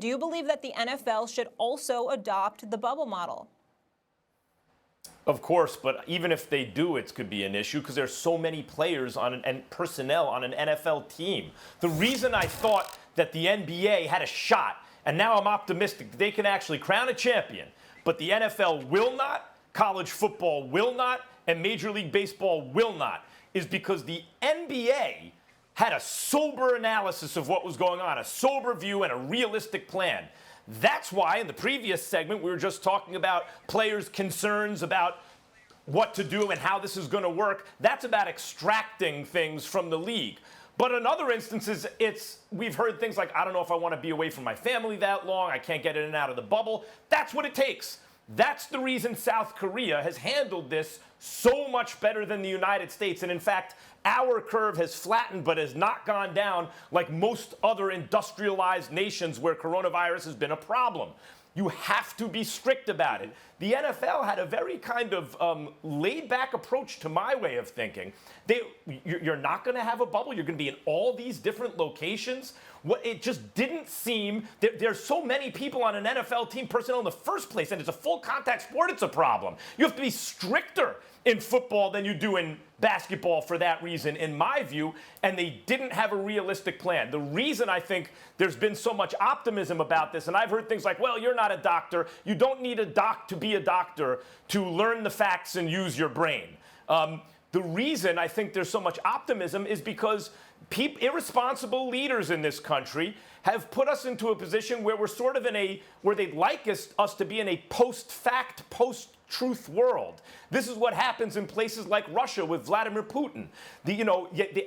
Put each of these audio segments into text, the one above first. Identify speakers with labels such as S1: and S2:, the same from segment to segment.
S1: Do you believe that the NFL should also adopt the bubble model?
S2: Of course, but even if they do, it could be an issue because there's so many players and personnel on an NFL team. The reason I thought that the NBA had a shot, and now I'm optimistic that they can actually crown a champion, but the NFL will not, college football will not, and Major League Baseball will not, is because the NBA had a sober analysis of what was going on, a sober view and a realistic plan. That's why in the previous segment we were just talking about players' concerns about what to do and how this is going to work. That's about extracting things from the league. But in other instances, we've heard things like, I don't know if I want to be away from my family that long, I can't get in and out of the bubble. That's what it takes. That's the reason South Korea has handled this so much better than the United States. And in fact, our curve has flattened but has not gone down like most other industrialized nations where coronavirus has been a problem. You have to be strict about it. The NFL had a very kind of laid-back approach to my way of thinking. You're not going to have a bubble. You're going to be in all these different locations. It just didn't seem there's so many people on an NFL team personnel in the first place, and it's a full contact sport. It's a problem. You have to be stricter in football than you do in basketball for that reason, in my view, and they didn't have a realistic plan. The reason I think there's been so much optimism about this, and I've heard things like, well, you're not a doctor. You don't need a doc to be a doctor to learn the facts and use your brain. The reason I think there's so much optimism is because irresponsible leaders in this country have put us into a position where we're sort of where they'd like us to be in a post-fact, post-truth world. This is what happens in places like Russia with Vladimir Putin.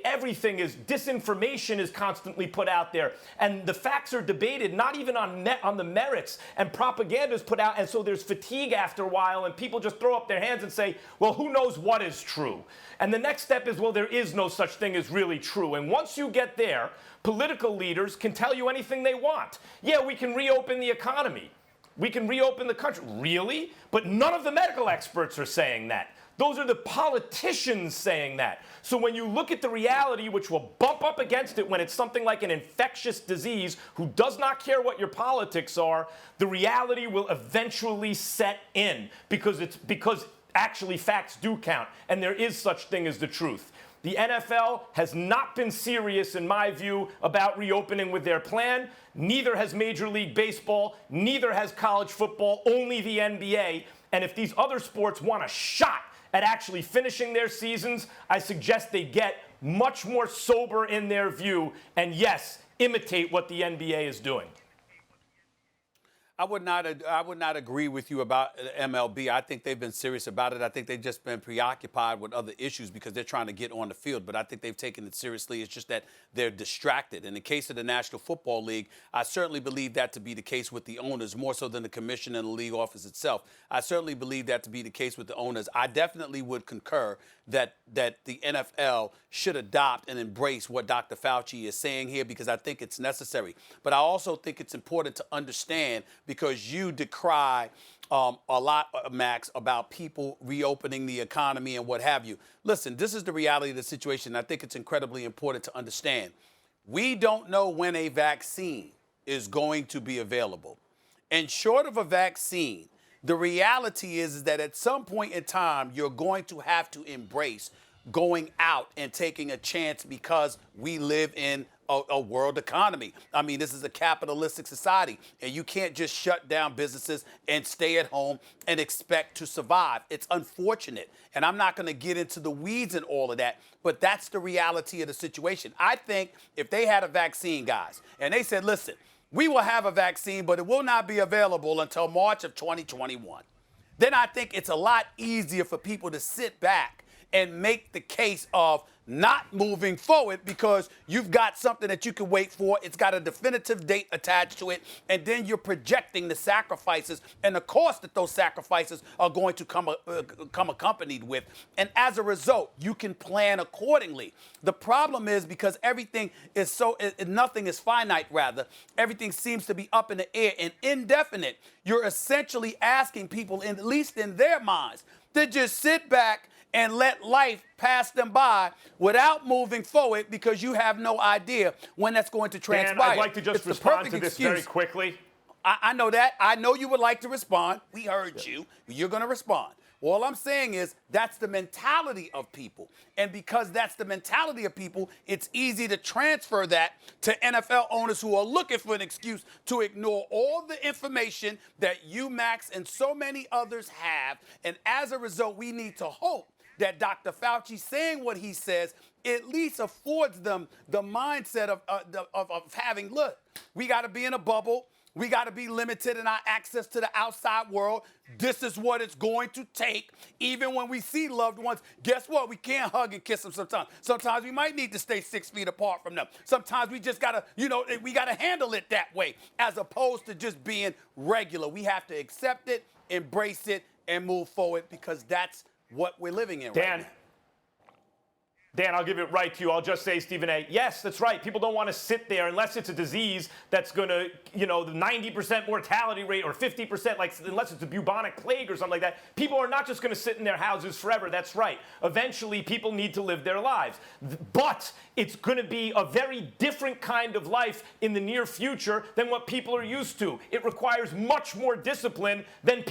S2: Everything is, disinformation is constantly put out there, and the facts are debated, not even on the merits, and propaganda is put out, and so there's fatigue after a while, and people just throw up their hands and say, well, who knows what is true? And the next step is, well, there is no such thing as really true. And once you get there, political leaders can tell you anything they want. Yeah, we can reopen the economy. We can reopen the country. Really? But none of the medical experts are saying that. Those are the politicians saying that. So when you look at the reality, which will bump up against it when it's something like an infectious disease who does not care what your politics are, the reality will eventually set in because actually facts do count, and there is such thing as the truth. The NFL has not been serious, in my view, about reopening with their plan. Neither has Major League Baseball. Neither has college football, only the NBA. And if these other sports want a shot at actually finishing their seasons, I suggest they get much more sober in their view and, yes, imitate what the NBA is doing.
S3: I would not agree with you about MLB. I think they've been serious about it. I think they've just been preoccupied with other issues because they're trying to get on the field. But I think they've taken it seriously. It's just that they're distracted. In the case of the National Football League, I certainly believe that to be the case with the owners, more so than the commission and the league office itself. I certainly believe that to be the case with the owners. I definitely would concur that the NFL should adopt and embrace what Dr. Fauci is saying here because I think it's necessary. But I also think it's important to understand because you decry a lot, Max, about people reopening the economy and what have you. Listen, this is the reality of the situation. I think it's incredibly important to understand. We don't know when a vaccine is going to be available. And short of a vaccine, the reality is that at some point in time, you're going to have to embrace going out and taking a chance because we live in a world economy. I mean, this is a capitalistic society, and you can't just shut down businesses and stay at home and expect to survive. It's unfortunate, and I'm not going to get into the weeds and all of that, but that's the reality of the situation. I think if they had a vaccine, guys, and they said, listen, we will have a vaccine, but it will not be available until March of 2021, then I think it's a lot easier for people to sit back and make the case of not moving forward because you've got something that you can wait for. It's got a definitive date attached to it, and then you're projecting the sacrifices and the cost that those sacrifices are going to come accompanied with. And as a result, you can plan accordingly. The problem is because everything is nothing is finite, rather. Everything seems to be up in the air and indefinite. You're essentially asking people, at least in their minds, to just sit back and let life pass them by without moving forward because you have no idea when that's going to transpire.
S2: Dan, I'd like to just
S3: It's the
S2: respond to
S3: perfect
S2: this
S3: excuse.
S2: very quickly.
S3: I know that. I know you would like to respond. We heard you. You're going to respond. All I'm saying is that's the mentality of people. And because that's the mentality of people, it's easy to transfer that to NFL owners who are looking for an excuse to ignore all the information that you, Max, and so many others have. And as a result, we need to hope that Dr. Fauci saying what he says at least affords them the mindset of having, look, we got to be in a bubble. We got to be limited in our access to the outside world. This is what it's going to take. Even when we see loved ones, guess what? We can't hug and kiss them sometimes. Sometimes we might need to stay 6 feet apart from them. Sometimes we just got to, we got to handle it that way as opposed to just being regular. We have to accept it, embrace it, and move forward because that's what we're living in right now.
S2: Dan, I'll give it right to you. I'll just say, Stephen A., yes, that's right. People don't want to sit there unless it's a disease that's going to, the 90% mortality rate or 50%, unless it's a bubonic plague or something like that. People are not just going to sit in their houses forever. That's right. Eventually, people need to live their lives. But it's going to be a very different kind of life in the near future than what people are used to. It requires much more discipline than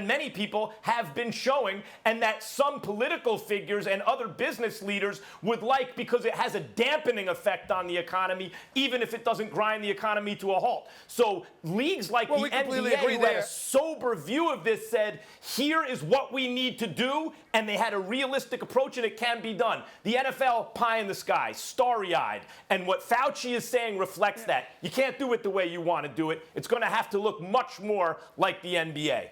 S2: many people have been showing, and that some political figures and other business leaders would like because it has a dampening effect on the economy, even if it doesn't grind the economy to a halt. So leagues like the NBA, who had a sober view of this, said, here is what we need to do, and they had a realistic approach, and it can be done. The NFL, pie in the sky, starry-eyed, and what Fauci is saying reflects that. You can't do it the way you want to do it. It's going to have to look much more like the NBA.